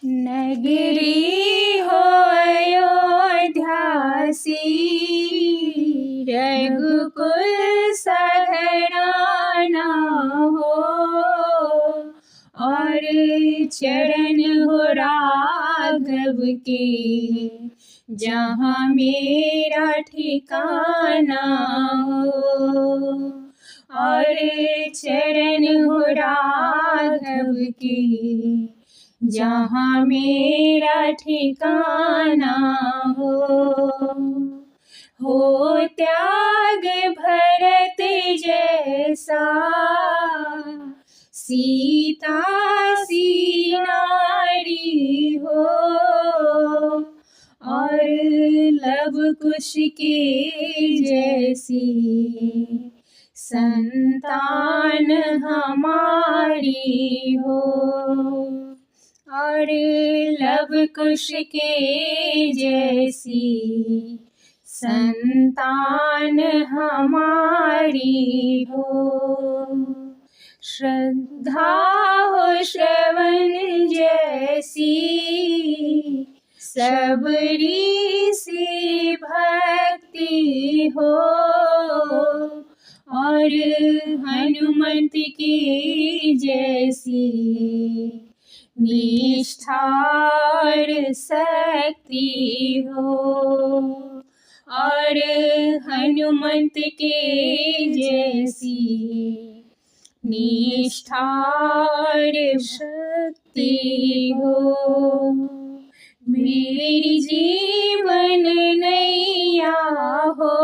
नगरी हो अयोध्या सी, रघुकुल सा घराना हो, और चरण हो राघव के, जहाँ मेरा ठिकाना हो। और चरण हो राघव के, जहाँ मेरा ठिकाना हो त्याग भरत जैसा, सीता सी नारी हो, और लव कुश के जैसी संतान हमारी हो। और लव कुश के जैसी संतान हमारी हो। श्रद्धा हो श्रवण जैसी, सबरी सी भक्ति हो, और हनुमत की जैसी निष्ठा और शक्ति हो। और हनुमत के जैसी निष्ठा और शक्ति हो। मेरी जीवन नैया हो,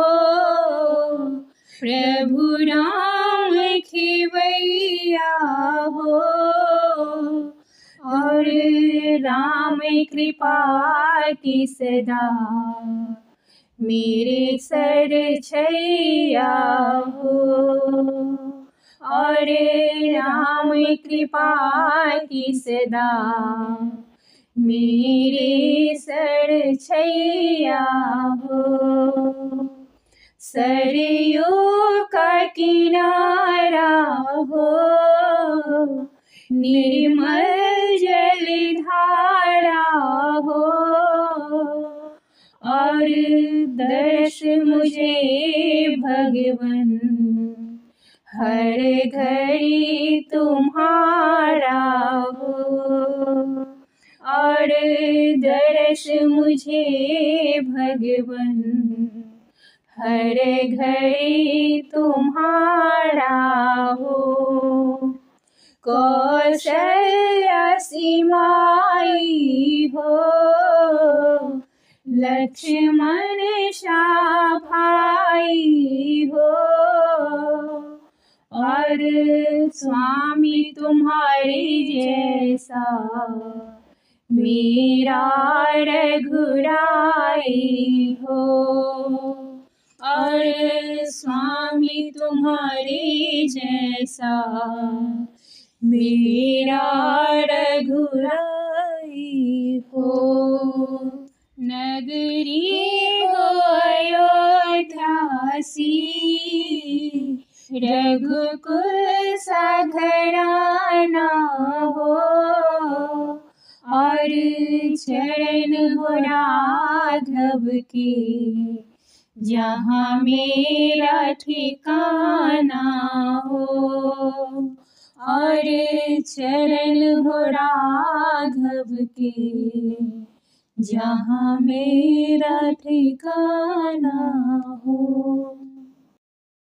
प्रभु राम खेवैया हो, और राम कृपा की सदा मेरे सर छैया हो। और राम कृपा की सदा मेरे सर छैया हो। सरयू का किनारा हो, निर्मल जल धारा हो, और दर्श मुझे भगवन हर घड़ी तुम्हारा हो। और दर्श मुझे भगवन हर घड़ी तुम्हारा हो। कौशल्या सीमाई हो, लक्ष्मण सा भाई हो, और स्वामी तुम्हारे जैसा मेरा रघुराई हो। और स्वामी तुम्हारे जैसा मेरा रघुराई हो। नगरी हो अयोध्या सी, रघुकुल सा घराना हो, और चरण हो राघव के, जहाँ मेरा ठिकाना हो। और चरण हो राघव के, जहाँ मेरा ठिकाना